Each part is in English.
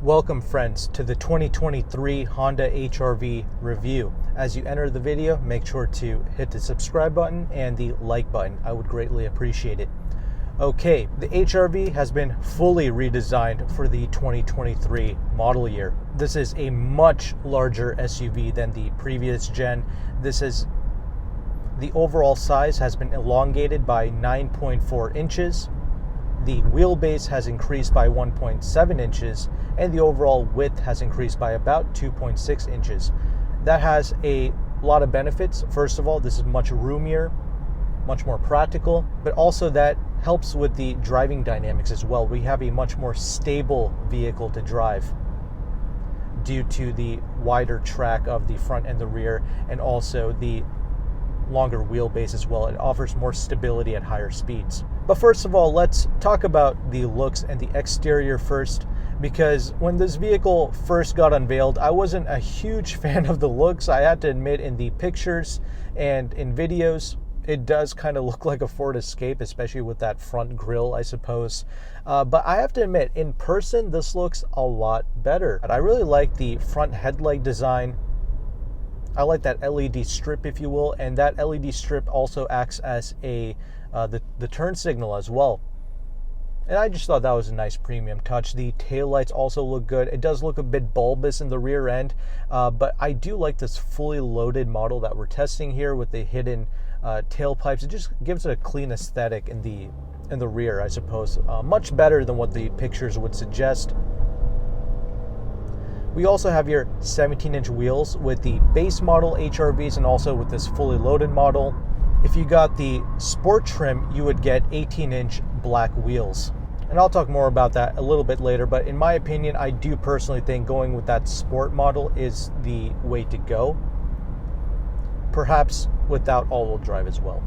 Welcome friends to the 2023 Honda HR-V review. As you enter the video, make sure to hit the subscribe button and the like button. I would greatly appreciate it. Okay, the HR-V has been fully redesigned for the 2023 model year. This is a much larger SUV than the previous gen. The overall size has been elongated by 9.4 inches. The wheelbase has increased by 1.7 inches, and the overall width has increased by about 2.6 inches. That has a lot of benefits. First of all, this is much roomier, much more practical, but also that helps with the driving dynamics as well. We have a much more stable vehicle to drive due to the wider track of the front and the rear, and also the longer wheelbase as well. It offers more stability at higher speeds. But first of all, let's talk about the looks and the exterior first, because when this vehicle first got unveiled, I wasn't a huge fan of the looks. I had to admit, in the pictures and in videos, it does kind of look like a Ford Escape, especially with that front grille, I suppose. But I have to admit, in person, this looks a lot better. I really like the front headlight design. I like that LED strip, if you will, and that LED strip also acts as the turn signal as well. And I just thought that was a nice premium touch. The taillights also look good. It does look a bit bulbous in the rear end, but I do like this fully loaded model that we're testing here with the hidden tailpipes. It just gives it a clean aesthetic in the rear, I suppose. Much better than what the pictures would suggest. We also have your 17-inch wheels with the base model HR-Vs and also with this fully loaded model. If you got the sport trim, you would get 18-inch black wheels. And I'll talk more about that a little bit later, but in my opinion, I do personally think going with that sport model is the way to go. Perhaps without all-wheel drive as well.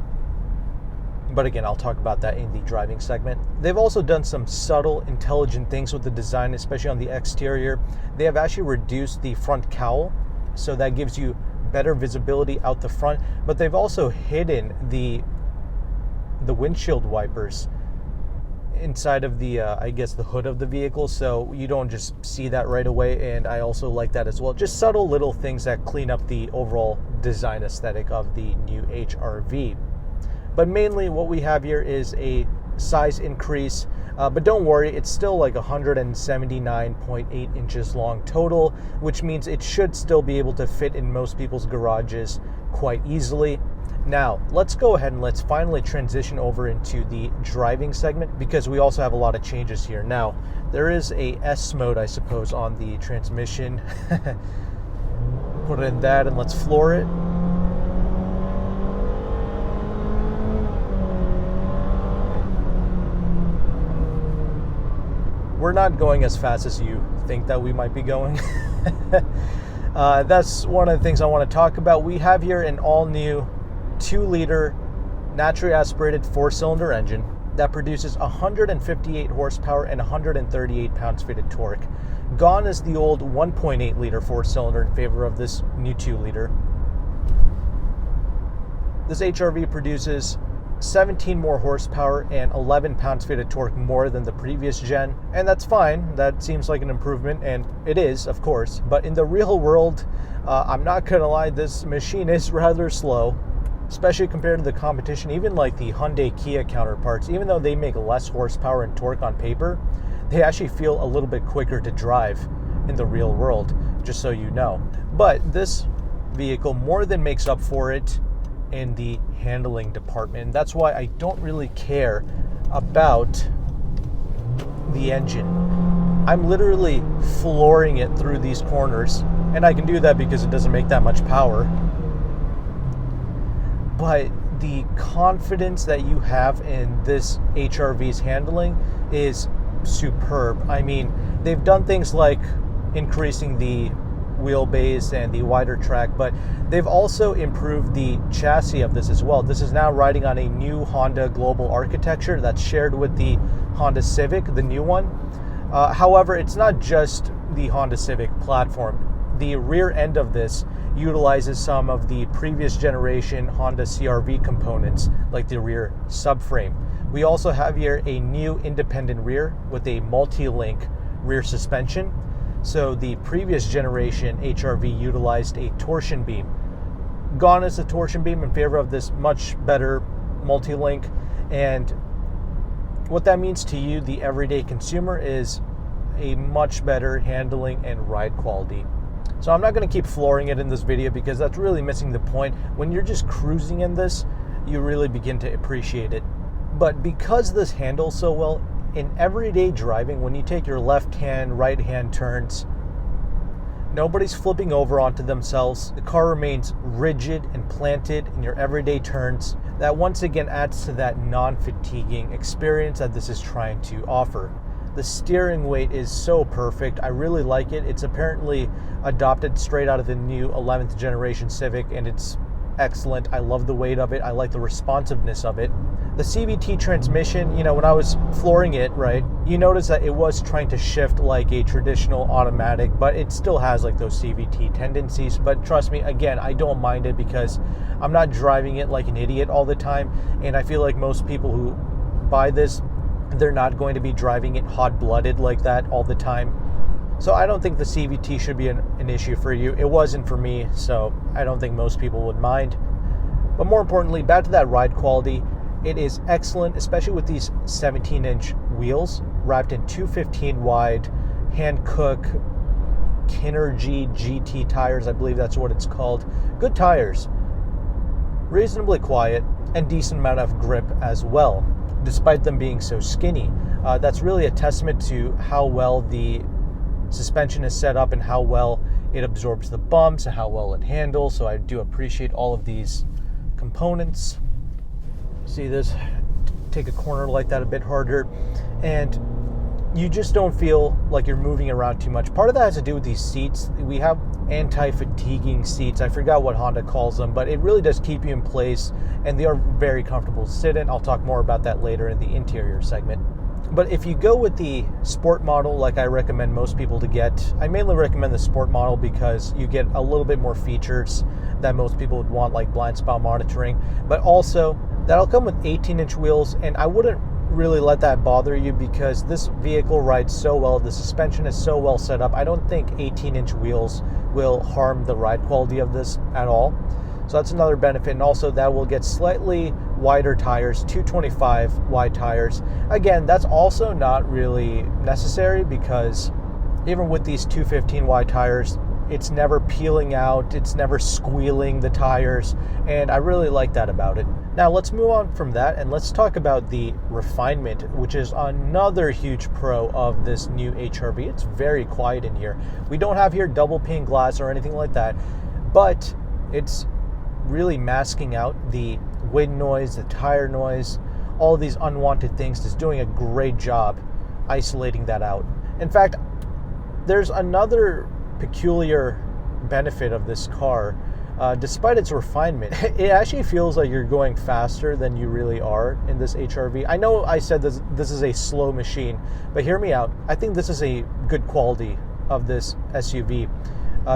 But again, I'll talk about that in the driving segment. They've also done some subtle, intelligent things with the design, especially on the exterior. They have actually reduced the front cowl, so that gives you better visibility out the front. But they've also hidden the windshield wipers inside of the, I guess, the hood of the vehicle, so you don't just see that right away. And I also like that as well. Just subtle little things that clean up the overall design aesthetic of the new HR-V. But mainly what we have here is a size increase, but don't worry, it's still like 179.8 inches long total, which means it should still be able to fit in most people's garages quite easily. Now, let's go ahead and let's finally transition over into the driving segment, because we also have a lot of changes here. Now, there is a S mode, I suppose, on the transmission. Put it in that and let's floor it. We're not going as fast as you think that we might be going. That's one of the things I want to talk about. We have here an all-new 2-liter naturally aspirated 4-cylinder engine that produces 158 horsepower and 138 pounds-feet of torque. Gone is the old 1.8-liter 4-cylinder in favor of this new 2-liter. This HR-V produces 17 more horsepower and 11 pounds-feet of torque more than the previous gen, and that's fine. That seems like an improvement, and it is, of course. But in the real world, I'm not gonna lie, this machine is rather slow, especially compared to the competition. Even like the Hyundai Kia counterparts, even though they make less horsepower and torque on paper, they actually feel a little bit quicker to drive in the real world, just so you know. But this vehicle more than makes up for it in the handling department. That's why I don't really care about the engine. I'm literally flooring it through these corners, and I can do that because it doesn't make that much power. But the confidence that you have in this HR-V's handling is superb. I mean, they've done things like increasing the wheelbase and the wider track, but they've also improved the chassis of this as well. This is now riding on a new Honda global architecture that's shared with the Honda Civic, the new one. However, it's not just the Honda Civic platform. The rear end of this utilizes some of the previous generation Honda CR-V components, like the rear subframe. We also have here a new independent rear with a multi-link rear suspension. So the previous generation HRV utilized a torsion beam. Gone is the torsion beam in favor of this much better multi-link. And what that means to you, the everyday consumer, is a much better handling and ride quality. So I'm not going to keep flooring it in this video because that's really missing the point. When you're just cruising in this, you really begin to appreciate it. But because this handles so well, in everyday driving, when you take your left-hand, right-hand turns, nobody's flipping over onto themselves. The car remains rigid and planted in your everyday turns. That once again adds to that non-fatiguing experience that this is trying to offer. The steering weight is so perfect. I really like it. It's apparently adopted straight out of the new 11th generation Civic, and it's excellent. I love the weight of it. I like the responsiveness of it. The CVT transmission, when I was flooring it, right, you notice that it was trying to shift like a traditional automatic, but it still has like those CVT tendencies. But trust me, again, I don't mind it because I'm not driving it like an idiot all the time. And I feel like most people who buy this, they're not going to be driving it hot-blooded like that all the time. So I don't think the CVT should be an issue for you. It wasn't for me, so I don't think most people would mind. But more importantly, back to that ride quality, it is excellent, especially with these 17-inch wheels wrapped in 215 wide Hankook Kinergy GT tires. I believe that's what it's called. Good tires, reasonably quiet, and decent amount of grip as well, despite them being so skinny. That's really a testament to how well the suspension is set up and how well it absorbs the bumps and how well it handles. So I do appreciate all of these components. See this? Take a corner like that a bit harder, and you just don't feel like you're moving around too much. Part of that has to do with these seats. We have anti-fatiguing seats. I forgot what Honda calls them, but it really does keep you in place, and they are very comfortable to sit in. I'll talk more about that later in the interior segment. But if you go with the sport model, like I recommend most people to get, I mainly recommend the sport model because you get a little bit more features that most people would want, like blind spot monitoring, but also that'll come with 18-inch wheels, and I wouldn't really let that bother you because this vehicle rides so well. The suspension is so well set up. I don't think 18-inch wheels will harm the ride quality of this at all. So that's another benefit. And also that will get slightly wider tires, 225 wide tires. Again, that's also not really necessary because even with these 215 wide tires, it's never peeling out, it's never squealing the tires, and I really like that about it. Now let's move on from that and let's talk about the refinement, which is another huge pro of this new HRV. It's very quiet in here. We don't have here double pane glass or anything like that, but it's really masking out the wind noise, the tire noise, all of these unwanted things. It's doing a great job isolating that out. In fact, there's another peculiar benefit of this car. Despite its refinement, it actually feels like you're going faster than you really are in this HRV. I know I said this is a slow machine, but hear me out. I think this is a good quality of this SUV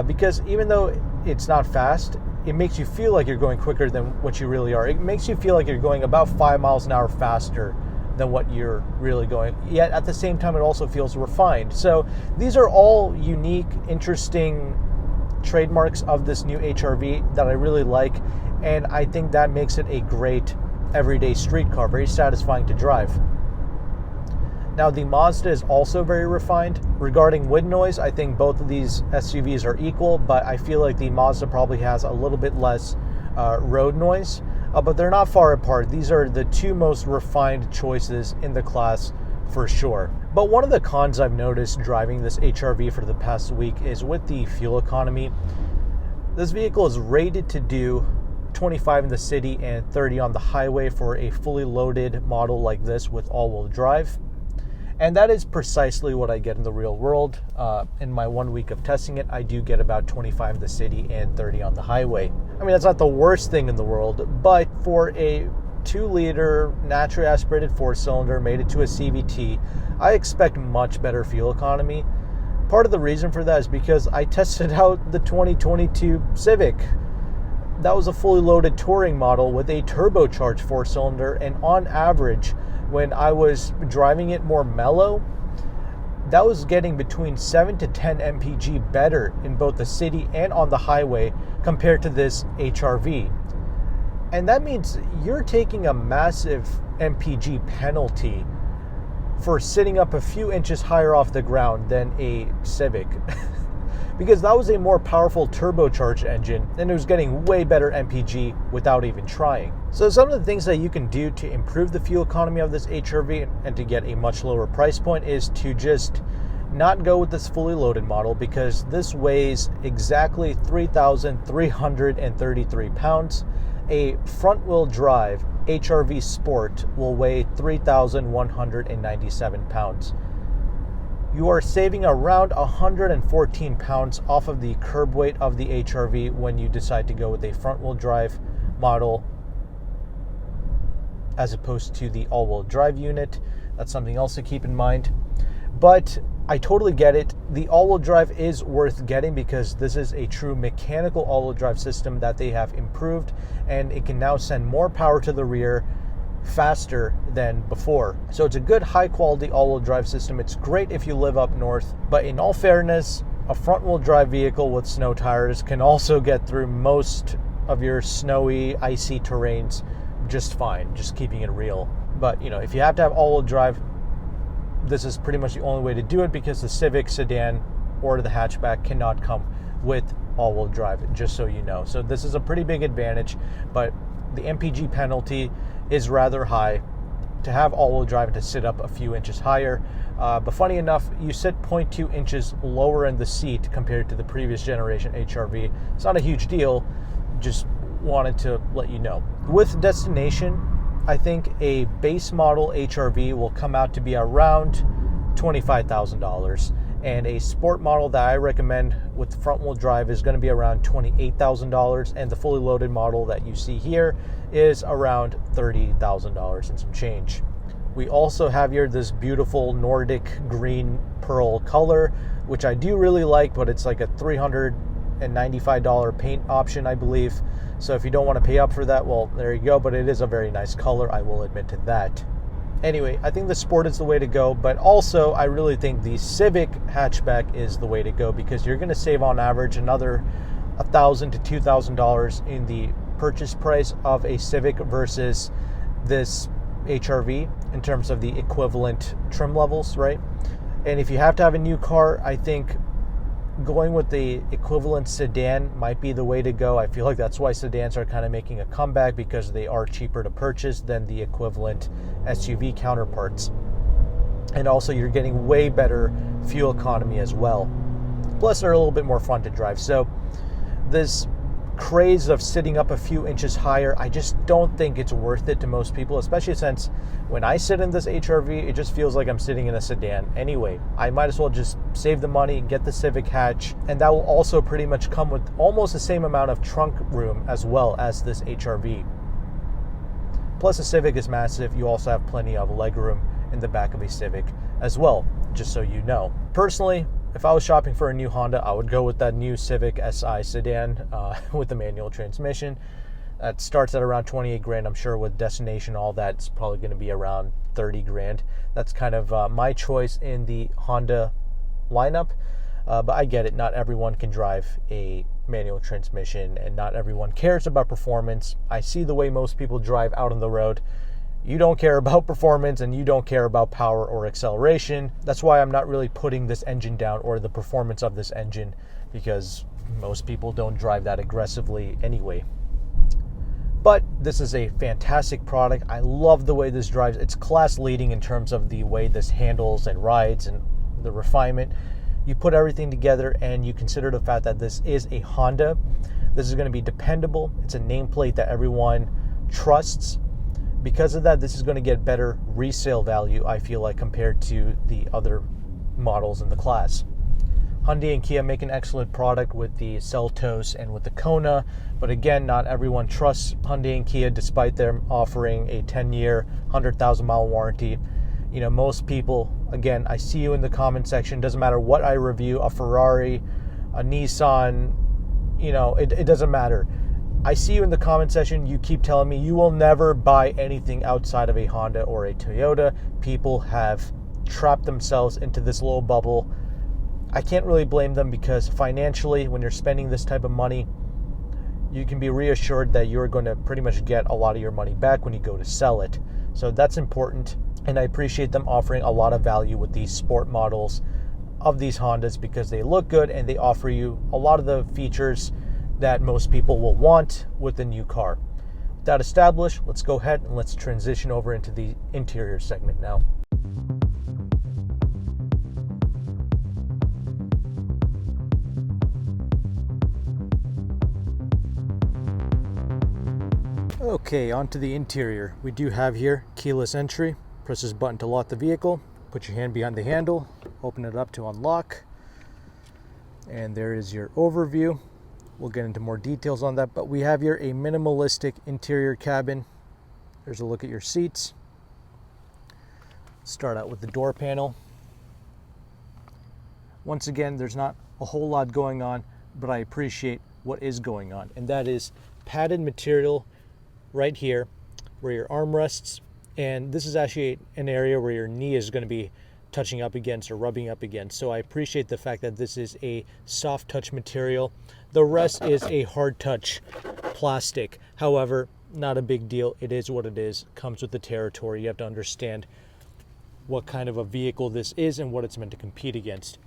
because even though it's not fast, it makes you feel like you're going quicker than what you really are. It makes you feel like you're going about 5 miles an hour faster than what you're really going. Yet at the same time, it also feels refined. So these are all unique, interesting trademarks of this new HRV that I really like, and I think that makes it a great everyday street car, very satisfying to drive. Now the Mazda is also very refined. Regarding wind noise, I think both of these SUVs are equal, but I feel like the Mazda probably has a little bit less road noise, but they're not far apart. These are the two most refined choices in the class for sure. But one of the cons I've noticed driving this HRV for the past week is with the fuel economy. This vehicle is rated to do 25 in the city and 30 on the highway for a fully loaded model like this with all-wheel drive. And that is precisely what I get in the real world. In my 1 week of testing it, I do get about 25 in the city and 30 on the highway. I mean, that's not the worst thing in the world, but for a 2-liter naturally aspirated 4-cylinder made it to a CVT, I expect much better fuel economy. Part of the reason for that is because I tested out the 2022 Civic. That was a fully loaded touring model with a turbocharged 4-cylinder, and on average, when I was driving it more mellow, that was getting between 7 to 10 mpg better in both the city and on the highway compared to this HRV. And that means you're taking a massive mpg penalty for sitting up a few inches higher off the ground than a Civic. Because that was a more powerful turbocharged engine and it was getting way better mpg without even trying. So some of the things that you can do to improve the fuel economy of this HRV and to get a much lower price point is to just not go with this fully loaded model, because this weighs exactly 3,333 pounds. A front-wheel drive HRV Sport will weigh 3,197 pounds. You are saving around 114 pounds off of the curb weight of the HRV when you decide to go with a front-wheel drive model as opposed to the all-wheel drive unit. That's something else to keep in mind. But I totally get it. The all-wheel drive is worth getting because this is a true mechanical all-wheel drive system that they have improved, and it can now send more power to the rear faster than before. So it's a good high-quality all-wheel drive system. It's great if you live up north, but in all fairness, a front-wheel drive vehicle with snow tires can also get through most of your snowy, icy terrains just fine, just keeping it real. But you know, if you have to have all-wheel drive, this is pretty much the only way to do it, because the Civic sedan or the hatchback cannot come with all-wheel drive, just so you know. So this is a pretty big advantage, but the MPG penalty is rather high to have all-wheel drive and to sit up a few inches higher. But funny enough, you sit 0.2 inches lower in the seat compared to the previous generation HRV. It's not a huge deal, just wanted to let you know. With Destination, I think a base model HRV will come out to be around $25,000, and a sport model that I recommend with front-wheel drive is going to be around $28,000, and the fully loaded model that you see here is around $30,000 and some change. We also have here this beautiful Nordic Green Pearl color, which I do really like, but it's like a $395 paint option, I believe. So if you don't want to pay up for that, well, there you go, but it is a very nice color, I will admit to that. Anyway, I think the Sport is the way to go, but also I really think the Civic hatchback is the way to go, because you're going to save on average another $1,000 to $2,000 in the purchase price of a Civic versus this HRV in terms of the equivalent trim levels, right? And if you have to have a new car, I think going with the equivalent sedan might be the way to go. I feel like that's why sedans are kind of making a comeback, because they are cheaper to purchase than the equivalent SUV counterparts. And also you're getting way better fuel economy as well. Plus they're a little bit more fun to drive. So this craze of sitting up a few inches higher, I just don't think it's worth it to most people, especially since when I sit in this HRV, it just feels like I'm sitting in a sedan anyway. I might as well just save the money and get the Civic hatch, and that will also pretty much come with almost the same amount of trunk room as well as this HRV. Plus the Civic is massive. You also have plenty of legroom in the back of a Civic as well, just so you know. Personally, if I was shopping for a new Honda, I would go with that new Civic Si sedan with the manual transmission. That starts at around 28 grand. I'm sure with Destination, all that, it's probably going to be around 30 grand. That's kind of my choice in the Honda lineup. But I get it. Not everyone can drive a manual transmission, and not everyone cares about performance. I see the way most people drive out on the road. You don't care about performance, and you don't care about power or acceleration. That's why I'm not really putting this engine down, or the performance of this engine, because most people don't drive that aggressively anyway. But this is a fantastic product. I love the way this drives. It's class leading in terms of the way this handles and rides and the refinement. You put everything together and you consider the fact that this is a Honda. This is going to be dependable. It's a nameplate that everyone trusts. Because of that, this is going to get better resale value, I feel like, compared to the other models in the class. Hyundai and Kia make an excellent product with the Seltos and with the Kona, but again, not everyone trusts Hyundai and Kia despite them offering a 10-year, 100,000-mile warranty. You know, most people, again, I see you in the comment section, doesn't matter what I review, a Ferrari, a Nissan, you know, it doesn't matter. I see you in the comment section, you keep telling me you will never buy anything outside of a Honda or a Toyota. People have trap themselves into this low bubble. I can't really blame them, because financially, when you're spending this type of money, you can be reassured that you're going to pretty much get a lot of your money back when you go to sell it. So that's important, and I appreciate them offering a lot of value with these sport models of these Hondas, because they look good and they offer you a lot of the features that most people will want with a new car. With that established, let's go ahead and let's transition over into the interior segment now. Okay, onto the interior. We do have here keyless entry. Press this button to lock the vehicle. Put your hand behind the handle, open it up to unlock. And there is your overview. We'll get into more details on that, but we have here a minimalistic interior cabin. There's a look at your seats. Start out with the door panel. Once again, there's not a whole lot going on, but I appreciate what is going on, and that is padded material right here where your arm rests, and this is actually an area where your knee is going to be touching up against or rubbing up against. So I appreciate the fact that this is a soft touch material. The rest is a hard touch plastic. However, not a big deal. It is what it is. Comes with the territory. You have to understand what kind of a vehicle this is and what it's meant to compete against.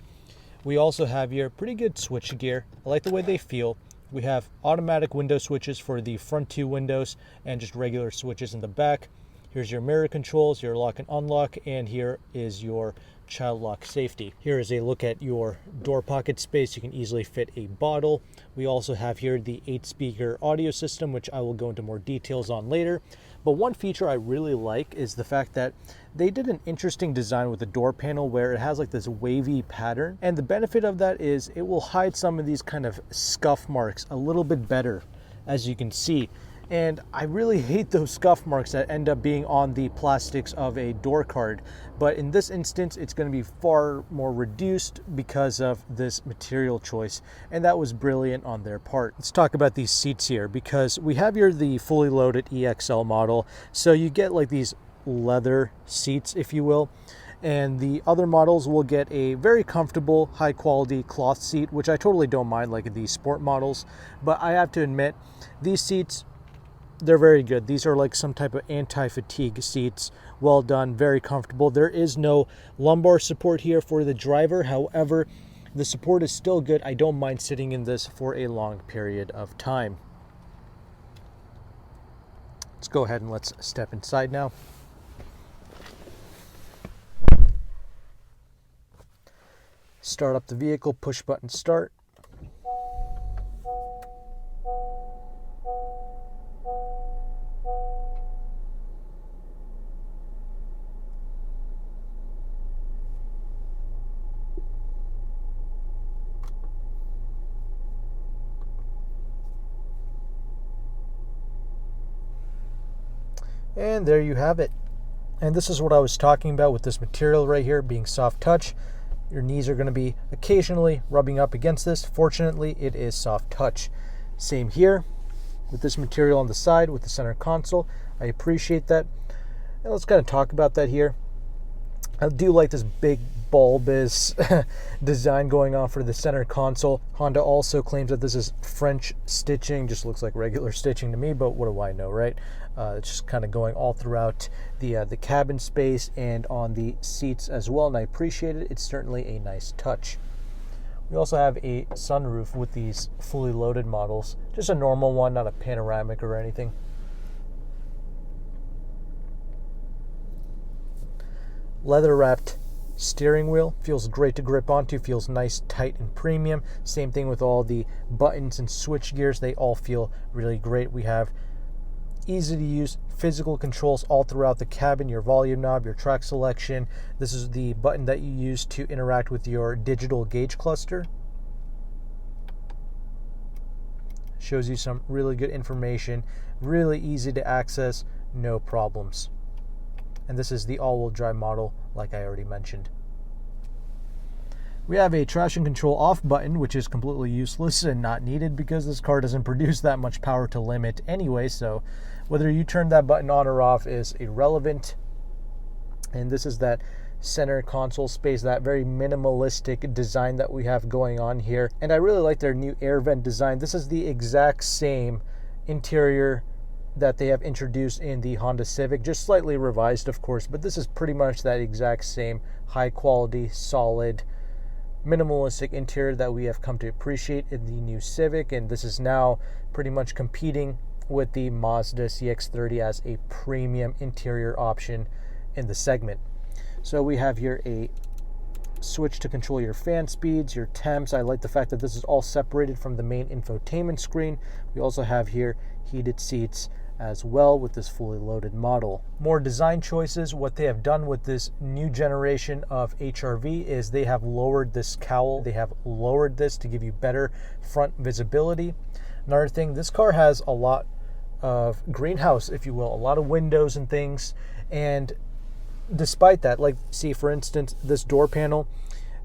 We also have here pretty good switch gear. I like the way they feel. We have automatic window switches for the front two windows and just regular switches in the back. Here's your mirror controls, your lock and unlock, and here is your child lock safety. Here is a look at your door pocket space. You can easily fit a bottle. We also have here the 8-speaker audio system, which I will go into more details on later. But one feature I really like is the fact that they did an interesting design with the door panel where it has like this wavy pattern. And the benefit of that is it will hide some of these kind of scuff marks a little bit better, as you can see. And I really hate those scuff marks that end up being on the plastics of a door card. But in this instance, it's going to be far more reduced because of this material choice. And that was brilliant on their part. Let's talk about these seats here, because we have here the fully loaded EXL model. So you get like these leather seats, if you will. And the other models will get a very comfortable, high quality cloth seat, which I totally don't mind, like these sport models. But I have to admit, these seats, they're very good. These are like some type of anti-fatigue seats. Well done, very comfortable. There is no lumbar support here for the driver. However, the support is still good. I don't mind sitting in this for a long period of time. Let's go ahead and let's step inside now. Start up the vehicle, push button start. And there you have it. And this is what I was talking about with this material right here being soft touch. Your knees are going to be occasionally rubbing up against this. Fortunately, it is soft touch. Same here with this material on the side with the center console. I appreciate that. And let's kind of talk about that here. I do like this big bulbous design going on for the center console. Honda also claims that this is French stitching. Just looks like regular stitching to me, but what do I know, right? It's just kind of going all throughout the cabin space and on the seats as well, and I appreciate it. It's certainly a nice touch. We also have a sunroof with these fully loaded models. Just a normal one, not a panoramic or anything. Leather wrapped steering wheel. Feels great to grip onto. Feels nice, tight, and premium. Same thing with all the buttons and switch gears. They all feel really great. We have easy to use physical controls all throughout the cabin. Your volume knob, your track selection. This is the button that you use to interact with your digital gauge cluster. Shows you some really good information. Really easy to access. No problems. And this is the all-wheel drive model, like I already mentioned. We have a traction control off button, which is completely useless and not needed because this car doesn't produce that much power to limit anyway, so whether you turn that button on or off is irrelevant. And this is that center console space, that very minimalistic design that we have going on here. And I really like their new air vent design. This is the exact same interior that they have introduced in the Honda Civic, just slightly revised, of course, but this is pretty much that exact same high quality, solid, minimalistic interior that we have come to appreciate in the new Civic. And this is now pretty much competing with the Mazda CX-30 as a premium interior option in the segment. So we have here a switch to control your fan speeds, your temps. I like the fact that this is all separated from the main infotainment screen. We also have here heated seats as well with this fully loaded model. More design choices. What they have done with this new generation of HR-V is they have lowered this cowl. They have lowered this to give you better front visibility. Another thing, this car has a lot of greenhouse, if you will, a lot of windows and things. And despite that, like, see, for instance, this door panel,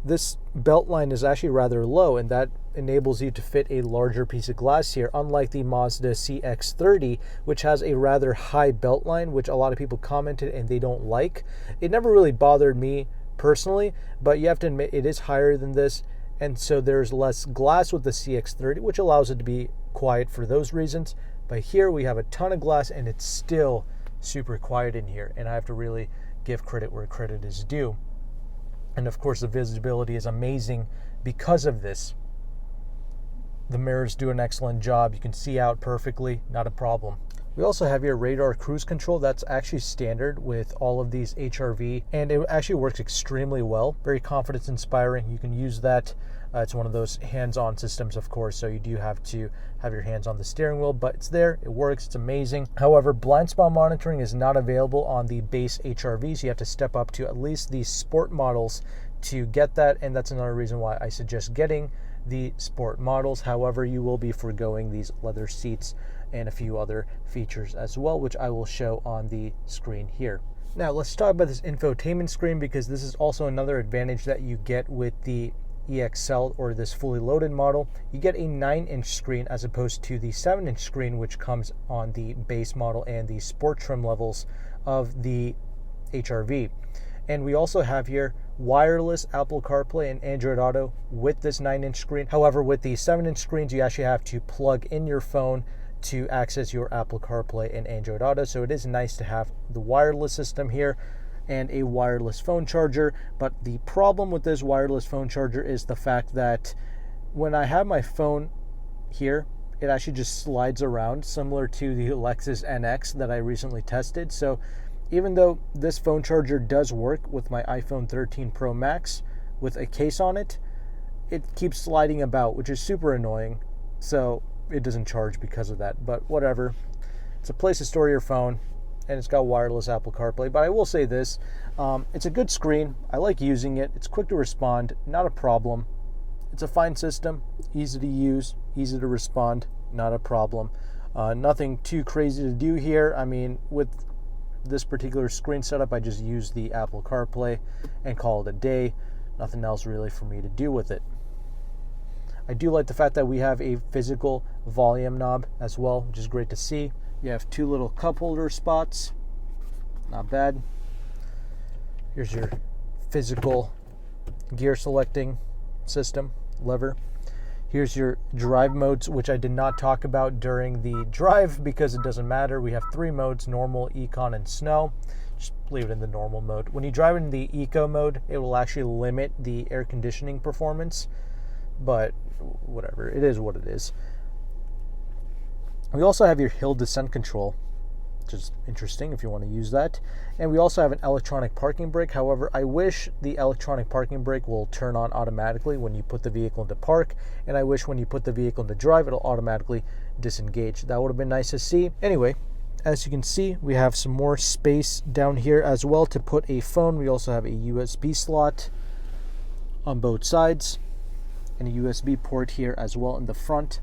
this belt line is actually rather low, and that enables you to fit a larger piece of glass here, unlike the Mazda CX-30, which has a rather high belt line, which a lot of people commented and they don't like. It never really bothered me personally, but you have to admit it is higher than this, and so there's less glass with the CX-30, which allows it to be quiet for those reasons. But here we have a ton of glass, and it's still super quiet in here, and I have to really give credit where credit is due. And of course, the visibility is amazing because of this. The mirrors do an excellent job. You can see out perfectly, not a problem. We also have your radar cruise control. That's actually standard with all of these HR-V, and it actually works extremely well. Very confidence inspiring. You can use that. It's one of those hands-on systems, of course, so you do have to have your hands on the steering wheel, but it's there, it works, it's amazing. However, blind spot monitoring is not available on the base HR-V, so you have to step up to at least the sport models to get that, and that's another reason why I suggest getting the sport models. However, you will be foregoing these leather seats and a few other features as well, which I will show on the screen here. Now, let's talk about this infotainment screen, because this is also another advantage that you get with the EXL or this fully loaded model. You get a 9-inch screen as opposed to the 7-inch screen which comes on the base model and the sport trim levels of the HR-V. And we also have here wireless Apple CarPlay and Android Auto with this 9-inch screen. However, with the 7-inch screens, you actually have to plug in your phone to access your Apple CarPlay and Android Auto. So it is nice to have the wireless system here and a wireless phone charger. But the problem with this wireless phone charger is the fact that when I have my phone here, it actually just slides around, similar to the Lexus NX that I recently tested. So even though this phone charger does work with my iPhone 13 Pro Max with a case on it, it keeps sliding about, which is super annoying. So it doesn't charge because of that, but whatever. It's a place to store your phone, and it's got wireless Apple CarPlay. But I will say this, it's a good screen. I like using it. It's quick to respond, not a problem. It's a fine system, easy to use, easy to respond, not a problem. Nothing too crazy to do here. I mean, with this particular screen setup, I just use the Apple CarPlay and call it a day. Nothing else really for me to do with it. I do like the fact that we have a physical volume knob as well, which is great to see. You have two little cup holder spots, not bad. Here's your physical gear selecting system, lever. Here's your drive modes, which I did not talk about during the drive because it doesn't matter. We have 3 modes, normal, econ, and snow. Just leave it in the normal mode. When you drive in the eco mode, it will actually limit the air conditioning performance, but whatever, it is what it is. We also have your hill descent control, which is interesting if you want to use that. And we also have an electronic parking brake. However, I wish the electronic parking brake will turn on automatically when you put the vehicle into park, and I wish when you put the vehicle into drive, it'll automatically disengage. That would have been nice to see. Anyway, as you can see, we have some more space down here as well to put a phone. We also have a USB slot on both sides and a USB port here as well in the front.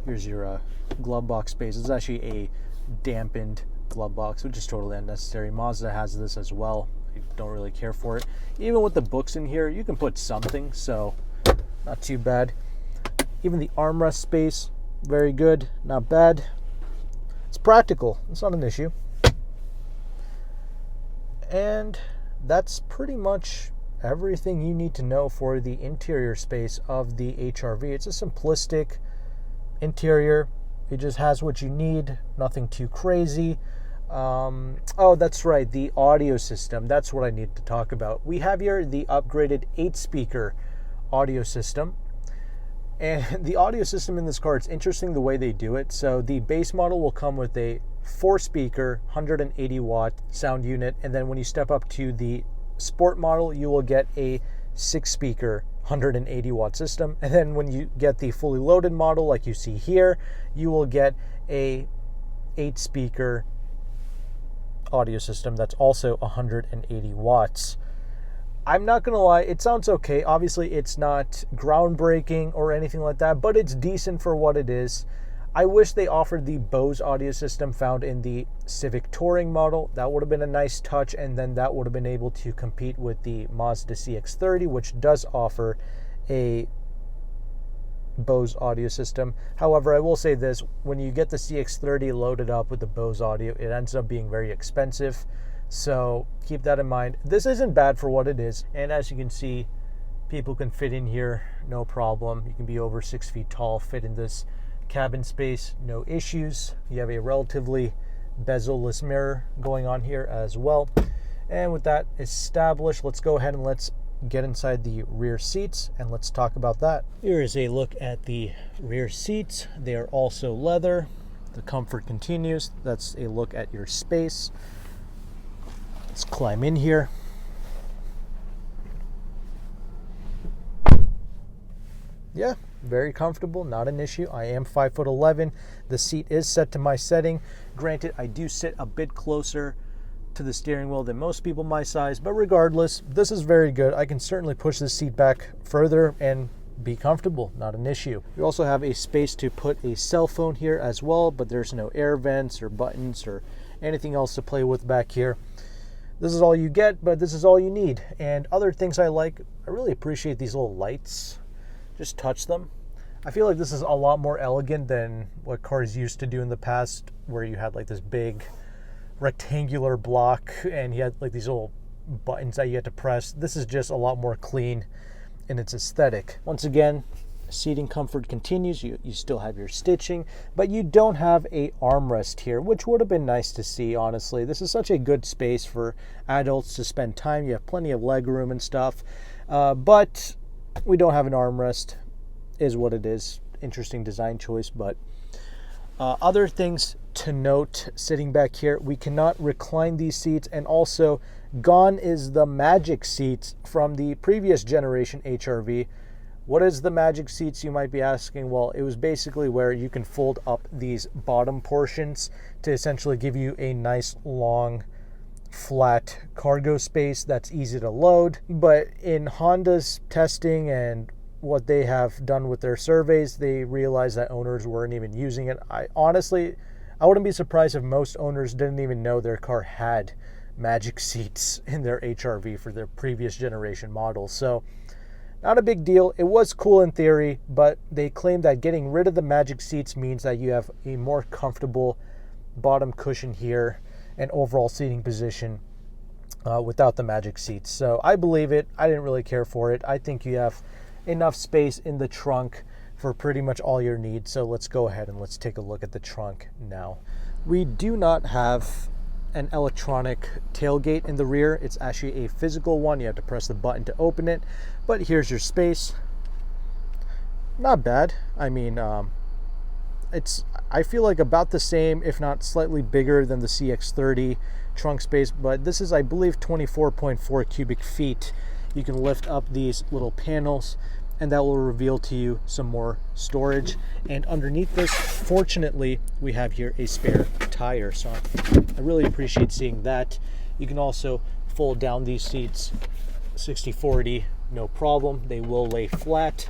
Here's your glove box space. It's actually a dampened glove box, which is totally unnecessary. Mazda has this as well. I don't really care for it. Even with the books in here, you can put something, so not too bad. Even the armrest space, very good, not bad. It's practical. It's not an issue. And that's pretty much everything you need to know for the interior space of the HRV. It's a simplistic interior. It just has what you need, nothing too crazy. Oh, that's right, the audio system. That's what I need to talk about. We have here the upgraded 8-speaker audio system. And the audio system in this car, it's interesting the way they do it. So the base model will come with a 4-speaker, 180-watt sound unit. And then when you step up to the Sport model, you will get a 6-speaker, 180-watt system. And then when you get the fully loaded model, like you see here, you will get a 8-speaker audio system that's also 180 watts. I'm not gonna lie, it sounds okay. Obviously, it's not groundbreaking or anything like that, but it's decent for what it is. I wish they offered the Bose audio system found in the Civic Touring model. That would have been a nice touch, and then that would have been able to compete with the Mazda CX-30, which does offer a Bose audio system. However, I will say this, when you get the CX-30 loaded up with the Bose audio, it ends up being very expensive. So keep that in mind. This isn't bad for what it is. And as you can see, people can fit in here, no problem. You can be over 6 feet tall, fit in this cabin space, no issues. You have a relatively bezel-less mirror going on here as well. And with that established, let's go ahead and let's get inside the rear seats and let's talk about that. Here is a look at the rear seats. They are also leather. The comfort continues. That's a look at your space. Let's climb in here. Yeah, very comfortable, not an issue. I am 5'11". The seat is set to my setting. Granted, I do sit a bit closer to the steering wheel than most people my size, but regardless, this is very good. I can certainly push this seat back further and be comfortable, not an issue. You also have a space to put a cell phone here as well, but there's no air vents or buttons or anything else to play with back here. This is all you get, but this is all you need. And other things I like, I really appreciate these little lights. Just touch them. I feel like this is a lot more elegant than what cars used to do in the past, where you had like this big rectangular block and you had like these little buttons that you had to press. This is just a lot more clean in its aesthetic. Once again, seating comfort continues. You still have your stitching, but you don't have a armrest here, which would have been nice to see, honestly. This is such a good space for adults to spend time. You have plenty of leg room and stuff, but we don't have an armrest, is what it is. Interesting design choice, but other things to note sitting back here, we cannot recline these seats, and also gone is the magic seats from the previous generation HRV. What is the magic seats, you might be asking? Well, it was basically where you can fold up these bottom portions to essentially give you a nice long flat cargo space that's easy to load. But in Honda's testing and what they have done with their surveys, they realized that owners weren't even using it. I wouldn't be surprised if most owners didn't even know their car had magic seats in their HRV for their previous generation models. So not a big deal. It was cool in theory, but they claim that getting rid of the magic seats means that you have a more comfortable bottom cushion here and overall seating position without the magic seats. So I believe it. I didn't really care for it. I think you have enough space in the trunk for pretty much all your needs. So let's go ahead and let's take a look at the trunk now. We do not have an electronic tailgate in the rear. It's actually a physical one. You have to press the button to open it, but here's your space. Not bad. I mean, I feel like about the same, if not slightly bigger than the CX-30 trunk space, but this is, I believe, 24.4 cubic feet. You can lift up these little panels and that will reveal to you some more storage. And underneath this, fortunately, we have here a spare tire. So I really appreciate seeing that. You can also fold down these seats 60-40, no problem. They will lay flat.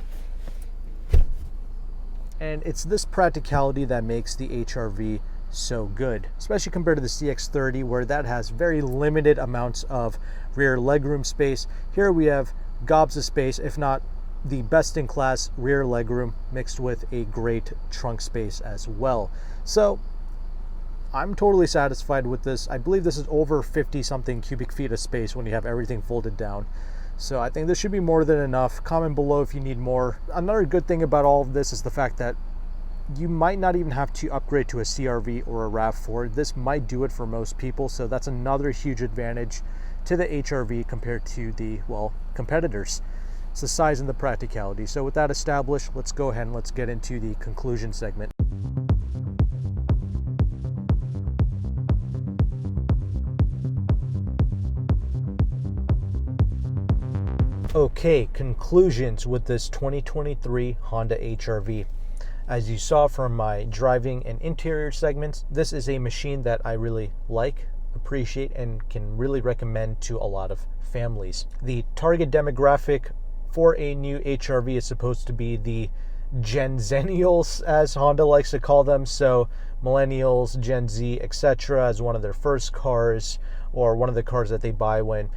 And it's this practicality that makes the HRV so good, especially compared to the CX-30, where that has very limited amounts of rear legroom space. Here we have gobs of space, if not the best-in-class rear legroom mixed with a great trunk space as well. So I'm totally satisfied with this. I believe this is over 50 something cubic feet of space when you have everything folded down. So I think this should be more than enough. Comment below if you need more. Another good thing about all of this is the fact that you might not even have to upgrade to a CRV or a RAV4. This might do it for most people, so that's another huge advantage to the HRV compared to the, well, competitors. It's the size and the practicality. So with that established, let's go ahead and let's get into the conclusion segment. Okay, conclusions with this 2023 Honda HRV. As you saw from my driving and interior segments, this is a machine that I really like, appreciate, and can really recommend to a lot of families. The target demographic for a new HRV is supposed to be the Gen Zennials, as Honda likes to call them. So millennials, Gen Z, etc., as one of their first cars, or one of the cars that they buy when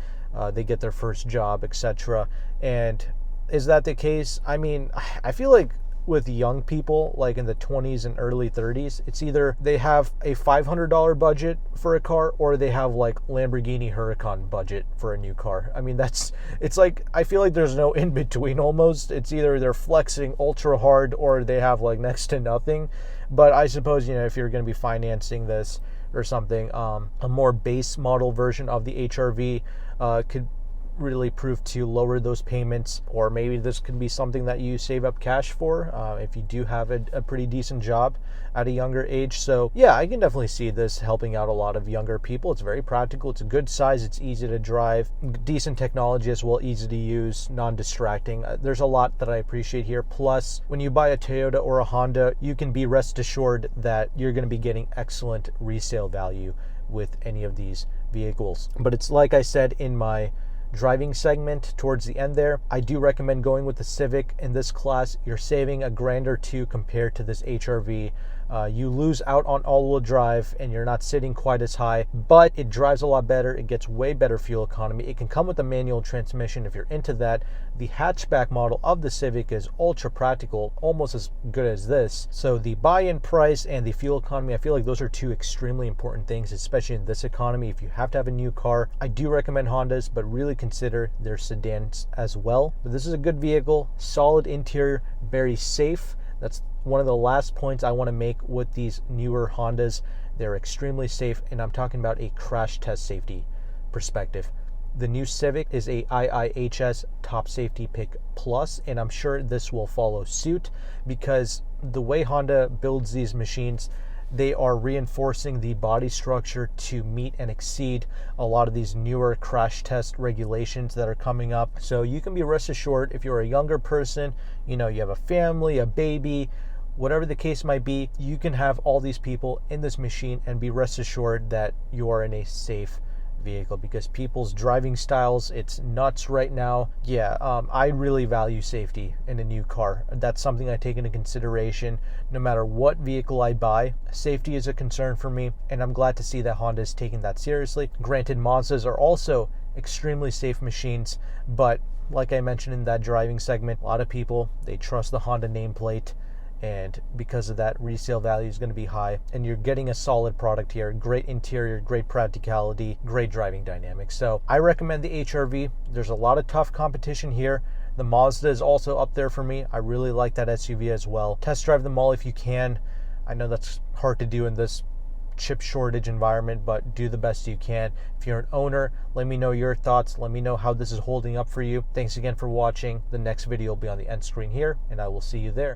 they get their first job, etc. And is that the case? I mean, I feel like with young people, like in the 20s and early 30s, it's either they have a $500 budget for a car, or they have like Lamborghini Huracan budget for a new car. I mean, it's like, I feel like there's no in between almost. It's either they're flexing ultra hard or they have like next to nothing. But I suppose, if you're going to be financing this or something, a more base model version of the HRV could really prove to lower those payments, or maybe this could be something that you save up cash for if you do have a pretty decent job at a younger age. So yeah, I can definitely see this helping out a lot of younger people. It's very practical, it's a good size, it's easy to drive, decent technology as well, easy to use, non-distracting. There's a lot that I appreciate here. Plus, when you buy a Toyota or a Honda, you can be rest assured that you're going to be getting excellent resale value with any of these vehicles. But it's like I said in my driving segment towards the end there, I do recommend going with the Civic in this class. You're saving $1,000 or $2,000 compared to this HRV. You lose out on all-wheel drive and you're not sitting quite as high, but it drives a lot better. It gets way better fuel economy. It can come with a manual transmission if you're into that. The hatchback model of the Civic is ultra practical, almost as good as this. So the buy-in price and the fuel economy, I feel like those are two extremely important things, especially in this economy. If you have to have a new car, I do recommend Hondas, but really consider their sedans as well. But this is a good vehicle, solid interior, very safe. That's one of the last points I want to make with these newer Hondas. They're extremely safe, and I'm talking about a crash test safety perspective. The new Civic is a IIHS Top Safety Pick Plus, and I'm sure this will follow suit because the way Honda builds these machines, they are reinforcing the body structure to meet and exceed a lot of these newer crash test regulations that are coming up. So you can be rest assured, if you're a younger person, you have a family, a baby, whatever the case might be, you can have all these people in this machine and be rest assured that you are in a safe vehicle, because people's driving styles, it's nuts right now. Yeah, I really value safety in a new car. That's something I take into consideration no matter what vehicle I buy. Safety is a concern for me, and I'm glad to see that Honda is taking that seriously. Granted, Mazdas are also extremely safe machines, but like I mentioned in that driving segment, a lot of people, they trust the Honda nameplate, and because of that, resale value is going to be high, and you're getting a solid product here. Great interior, great practicality, great driving dynamics. So I recommend the HRV. There's a lot of tough competition here. The Mazda is also up there for me. I really like that SUV as well. Test drive them all if you can. I know that's hard to do in this chip shortage environment, but do the best you can. If you're an owner, let me know your thoughts. Let me know how this is holding up for you. Thanks again for watching. The next video will be on the end screen here, and I will see you there.